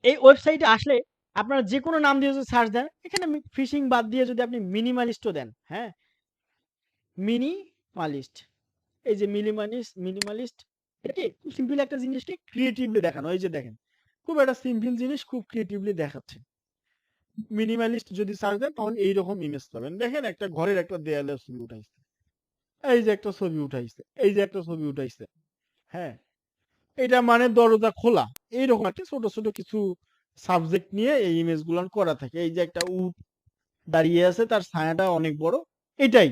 এই ওয়েবসাইটে আসলে আপনারা যে কোনো নাম দিয়ে যদি সার্চ দেন, এখানে ফিশিং বাদ দিয়ে যদি আপনি মিনিমালিস্টও দেন, হ্যাঁ, মিনিমালিস্ট, এই যে মিনিমালিস্ট, এটা কি খুব সিম্পল একটা জিনিসকে ক্রিয়েটিভলি দেখানো। এই যে দেখেন, খুব একটা সিম্পল জিনিস খুব ক্রিয়েটিভলি দেখাচ্ছে। মিনিমালিস্ট যদি সার্চ দেন তখন এইরকম ইমেজ পাবেন। দেখেন একটা ঘরের একটা দেয়ালের ছবি উঠাইছে, এই যে একটা ছবি উঠাইছে, এই যে একটা ছবি উঠাইছে, হ্যাঁ, এটা মানে দরজা খোলা। এইরকম একটা ছোট ছোট কিছু সাবজেক্ট নিয়ে এই ইমেজ গুলো করা থাকে। এই যে একটা উট দাঁড়িয়ে আছে, তার ছায়াটা অনেক বড়, এটাই।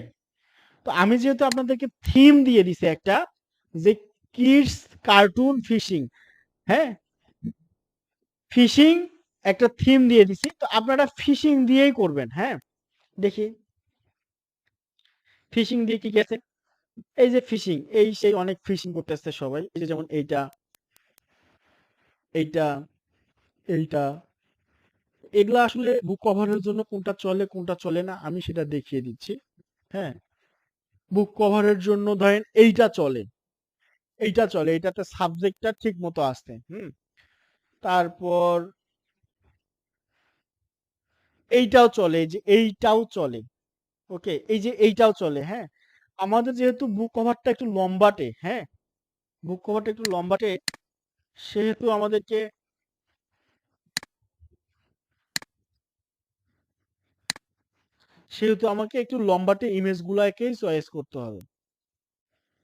তো আমি যেহেতু আপনাদেরকে থিম দিয়ে দিছি একটা, যে কিডস কার্টুন ফিশিং, হ্যাঁ, ফিশিং একটা থিম দিয়ে দিছি, তো আপনারা ফিশিং দিয়েই করবেন। হ্যাঁ, দেখি ফিশিং দিয়ে কি গেছে। এই যে ফিশিং, এই সেই অনেক ফিশিং করতেছে সবাই। এই যে যেমন এইটা, এইটা, এইটা, এগুলা আসলে বুক কভারের জন্য কোনটা চলে কোনটা চলে না আমি সেটা দেখিয়ে দিচ্ছি। হ্যাঁ, বুক কভারের জন্য ধরেন এইটা চলে, এইটা চলে, এইটাতে সাবজেক্টটা ঠিক মতো আসছে। তারপর এইটাও চলে, এই যে এইটাও চলে। ওকে, এই যে এইটাও চলে। হ্যাঁ, আমাদের যেহেতু বুক কভারটা একটু লম্বাটে, হ্যাঁ, বুক কভারটা একটু লম্বাটে, সেহেতু আমাদেরকে আমাকে একটু লম্বাটে ইমেজ গুলাকেই চয়েস করতে হবে।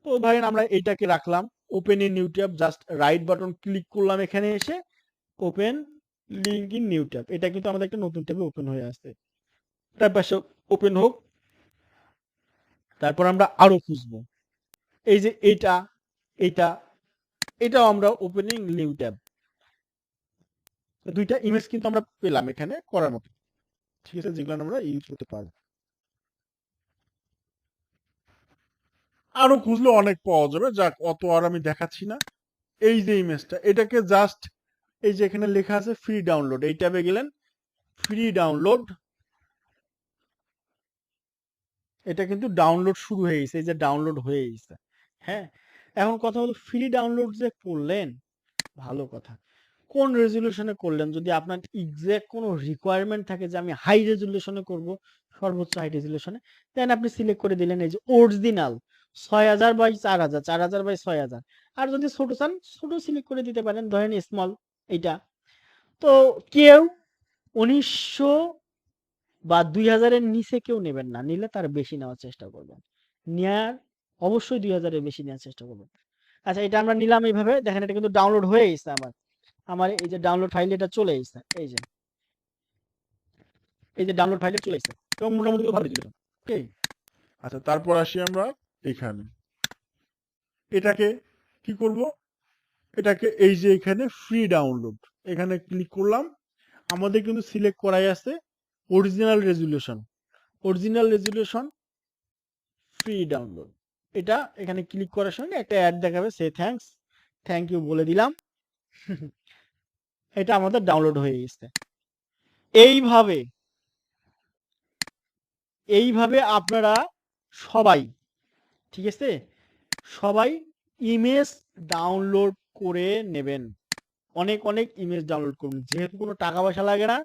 তো ধরেন আমরা এইটাকে রাখলাম, open in new tab, just right button click করলাম এখানে এসে, open link in new tab, এটা কিন্তু আমাদের একটা নতুন ট্যাবে ওপেন হয়ে আসছে। তার পাশে ওপেন হোক, তারপর আমরা আরো খুঁজবো, এই যে এইটা, এইটা, এটাও আমরা ওপেনিং নিউ ট্যাব, দুইটা ইমেজ কিন্তু আমরা পেলাম এখানে করার মতো। ঠিক আছে, যেগুলো আমরা ইউজ করতে পারি। আরো খুঁজলে অনেক পাওয়া যাবে, যাক অত আর আমি দেখাচ্ছি না। এই যে ইমেজটা, এটাকে জাস্ট এই যে এখানে লেখা আছে ফ্রি ডাউনলোড, এই ট্যাবে গেলেন, ফ্রি ডাউনলোড, এটা কিন্তু ডাউনলোড শুরু হয়ে গেছে, এই যে ডাউনলোড হয়ে গেছে। হ্যাঁ, এখন কথা হলো ফ্রি ডাউনলোড যে করলেন, ভালো কথা, কোন রেজুলেশনে করলেন? যদি আপনার এক্সাক্ট কোনো রিকোয়ারমেন্ট থাকে যে আমি হাই রেজুলেশনে করব, সর্বোচ্চ হাই রেজুলেশনে, দেন আপনি সিলেক্ট করে দিলেন এই যে অরিজিনাল 6000 বাই 4000, 4000 বাই 6000। আর যদি ছোট চান, ছোট সিলেক্ট করে দিতে পারেন, ধরেন স্মল, এইটা। তো কেউ 1900 বা 2000-এর নিচে কেউ নেবেন না, নিলে তার বেশি নেওয়ার চেষ্টা করবেন, নেয়ার অবশ্যই 2000-এর বেশি নেওয়ার চেষ্টা করবেন। আচ্ছা, এটা আমরা নিলাম এইভাবে, দেখেন এটা কিন্তু ডাউনলোড হয়ে গেছে আমার, এই যে ডাউনলোড ফাইল এটা চলে এসেছে, এই যে ডাউনলোড ফাইলে চলে এসেছে, তো মোটামুটি ভালো ছিল। ওকে, আচ্ছা, তারপর আসি আমরা এখানে, এটাকে কি করব, এটাকে এই যে এখানে ফ্রি ডাউনলোড, এখানে ক্লিক করলাম, আমাদের কিন্তু সিলেক্ট করাই আছে original resolution, original resolution free download. এটা এখানে ক্লিক করার সঙ্গে একটা অ্যাড দেখাবে, সে থ্যাঙ্কস, থ্যাংক ইউ বলে দিলাম। এটা আমাদের ডাউনলোড হয়ে গেছে। এইভাবে এইভাবে আপনারা সবাই, ঠিক আছে, সবাই ইমেজ ডাউনলোড করে নেবেন, অনেক অনেক ইমেজ ডাউনলোড করুন, যেহেতু কোনো টাকা পয়সা লাগে না।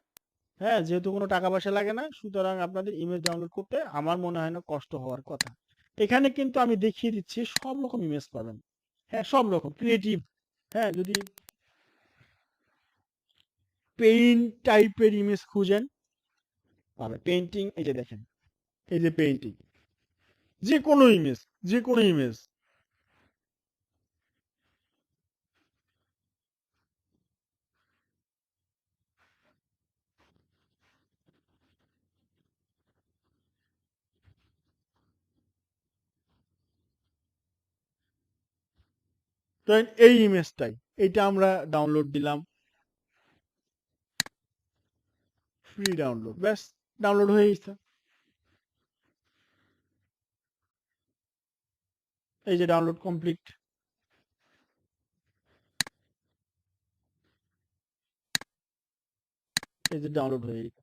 হ্যাঁ, যেহেতু কোনো টাকা পয়সা লাগে না, সুতরাং আপনাদের ইমেজ ডাউনলোড করতে আমার মনে হয় না কষ্ট হওয়ার কথা। এখানে কিন্তু আমি দেখিয়ে দিচ্ছি সব রকম ইমেজ পাবেন। হ্যাঁ, সব রকম ক্রিয়েটিভ। হ্যাঁ, যদি পেইন্ট টাইপের ইমেজ খুঁজেন, পাবেন পেইন্টিং, এই যে দেখেন, এই যে পেইন্টিং, যে কোনো ইমেজ, যে কোনো ইমেজ। তো এই ইমেজটাই, এটা আমরা ডাউনলোড দিলাম, ফ্রি ডাউনলোড, ব্যাস, ডাউনলোড হয়ে গেছে। এই যে ডাউনলোড কমপ্লিট, এই যে ডাউনলোড হয়ে গেছে।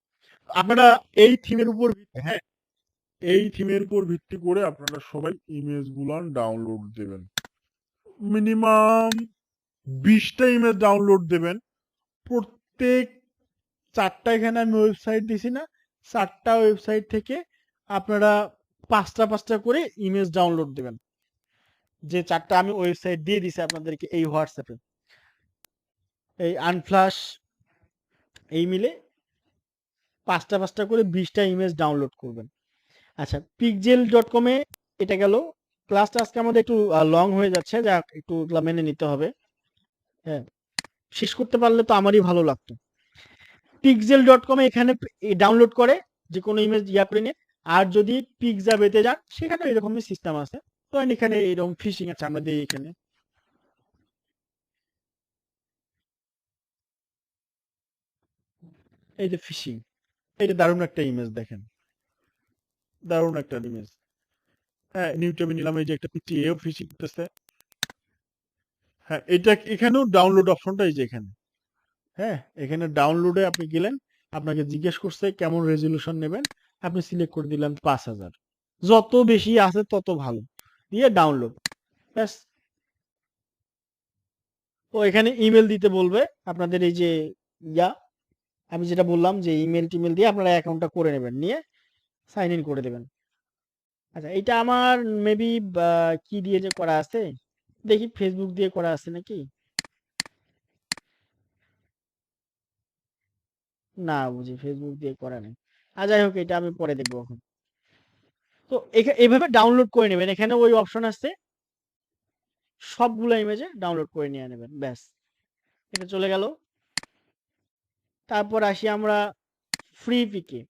আপনারা এই থিমের উপর হ্যাঁ, এই থিমের উপর ভিত্তি করে আপনারা সবাই ইমেজ গুলো ডাউনলোড দেবেন, মিনিমাম 20টা ইমেজ ডাউনলোড দেবেন। প্রত্যেক প্রত্যেক 4টা এখানে আমি ওয়েবসাইট দিছি না, 4টা ওয়েবসাইট থেকে আপনারা 5টা করে ইমেজ ডাউনলোড দিবেন। যে 4টা আমি ওয়েবসাইট দিয়ে দিছি আপনাদেরকে এই হোয়াটসঅ্যাপে, এই আনফ্লাশ এই মিলে 5টা করে 20টা ইমেজ ডাউনলোড করবেন। আচ্ছা, pixel.com-এ এটা গেল। ক্লাসটা আজকে আমাদের একটু লং হয়ে যাচ্ছে, যা একটু মেনে নিতে হবে। হ্যাঁ, শেষ করতে পারলে তো আমারই ভালো লাগতো। pixel.com-এ এখানে ডাউনলোড করে যে কোনো ইমেজ করে নিয়ে, আর যদি পিক্সাবেতে যান সেখানে এরকমই সিস্টেম আছে। তো এখানে এরকম ফিশিং আছে, আমরা দিই এখানে। এই যে ফিশিং, এটা দারুণ একটা ইমেজ, দেখেন দারুণ একটা ইমেজ। হ্যাঁ, নিউ ট্যাবে নিলাম, এই যে একটা পিকচার, এও ফিশিং করতেছে। হ্যাঁ, এটা এখানেও ডাউনলোড অপশনটা এই যে এখানে। হ্যাঁ, এখানে ডাউনলোডে আপনি গেলেন, আপনাকে জিজ্ঞেস করছে কেমন রেজলিউশন নেবেন, আপনি সিলেক্ট করে দিলেন 5000। যত বেশি আছে তত ভালো, দিয়ে ডাউনলোড, ব্যাস। ও এখানে ইমেল দিতে বলবে আপনাদের, এই যে ইয়া আমি যেটা বললাম যে ইমেল টিমেল দিয়ে আপনারা অ্যাকাউন্টটা করে নেবেন, নিয়ে সাইন ইন করে দেবেন। আচ্ছা, এটা আমার মেবি কি দিয়ে যে করা আছে, দেখি ফেসবুক দিয়ে করা আছে নাকি। না, বুঝি ফেসবুক দিয়ে করা নেই। আর যাই হোক, এটা আমি পরে দেখবো এখন। তো এইভাবে ডাউনলোড করে নেবেন, এখানে ওই অপশন আছে, সবগুলো ইমেজে ডাউনলোড করে নিয়ে নেবেন, ব্যাস। এটা চলে গেল। তারপর আসি আমরা ফ্রি পিকে।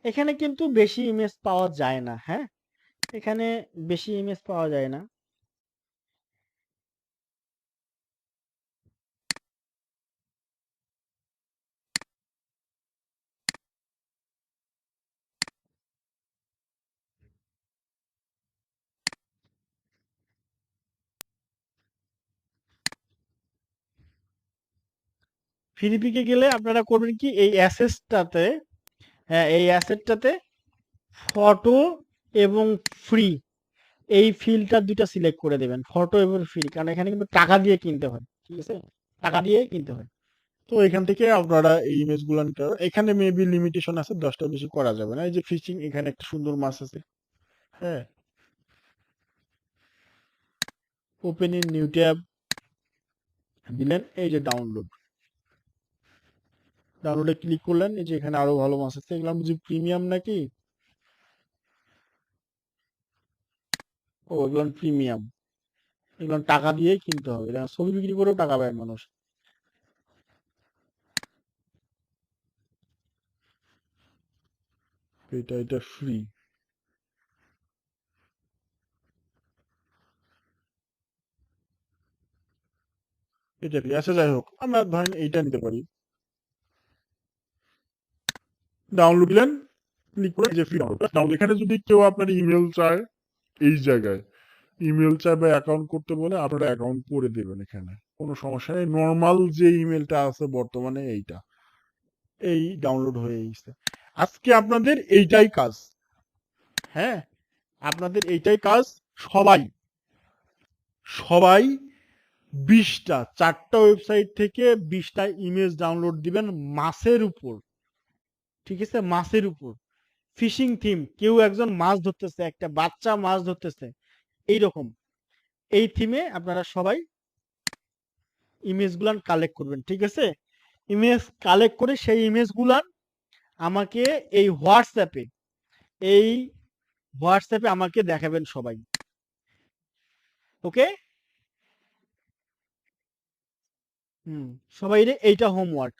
এখানে কিন্তু বেশি ইমেজ পাওয়া যায় না, হ্যাঁ, এখানে বেশি ইমেজ পাওয়া যায় না। ফ্রি পিকে গেলে আপনারা করবেন কি, এই অ্যাসেটটাতে, হ্যাঁ এই অ্যাসেটটাতে ফটো এবং ফ্রি, এই ফিল্ডটা দুইটা সিলেক্ট করে দেবেন, ফটো এবং ফ্রি, কারণ এখানে কিন্তু টাকা দিয়ে কিনতে হয়, ঠিক আছে, টাকা দিয়ে কিনতে হয়। তো এখান থেকে আপনারা এই ইমেজ গুলো নিতে পারবেন। এখানে মেবি লিমিটেশন আছে, 10টা বেশি করা যাবে না। এই যে ফিশিং, এখানে একটা সুন্দর মাছ আছে। হ্যাঁ, ওপেন ইন নিউ ট্যাব দিলেন, এই যে ডাউনলোড, ডাউনলোডে ক্লিক করলেন, এই যে এখানে আরো ভালো মাছ আছে, এগুলো বুঝি প্রিমিয়াম নাকি। ও, এগুলো প্রিমিয়াম, এগুলো টাকা দিয়ে কিনতে হবে, এটা ছবি বিক্রি করেও টাকা পায় মানুষ। এটা ফ্রি, এটা ফ্রি। আচ্ছা, যাই হোক, আমরা ধরেন এইটা নিতে পারি। ডাউনলোড দিলেন, ক্লিক করে যে ফ্রি ডাউনলোড। এখানে যদি কেউ আপনার ইমেল চায়, এই জায়গায় ইমেল চায় বা অ্যাকাউন্ট করতে বলে, আপনারা অ্যাকাউন্ট করে দেবেন, এখানে কোনো সমস্যা নেই। নর্মাল যে ইমেলটা আছে বর্তমানে এইটা, এই ডাউনলোড হয়ে গেছে। আজকে আপনাদের এইটাই কাজ। হ্যাঁ, আপনাদের এইটাই কাজ। সবাই সবাই 20টা, 4টা ওয়েবসাইট থেকে 20টা ইমেজ ডাউনলোড দিবেন, মাছের উপর, ঠিক আছে, মাছের উপর ফিশিং থিম, কেউ একজন মাছ ধরতেছে, একটা বাচ্চা মাছ ধরতেছে, এইরকম এই থিমে আপনারা সবাই ইমেজ গুলান কালেক্ট করবেন, ঠিক আছে। ইমেজ কালেক্ট করে সেই ইমেজ গুলান আমাকে এই হোয়াটসঅ্যাপে, এই হোয়াটসঅ্যাপে আমাকে দেখাবেন সবাই। ওকে, হুম, সবাই এইটা হোমওয়ার্ক।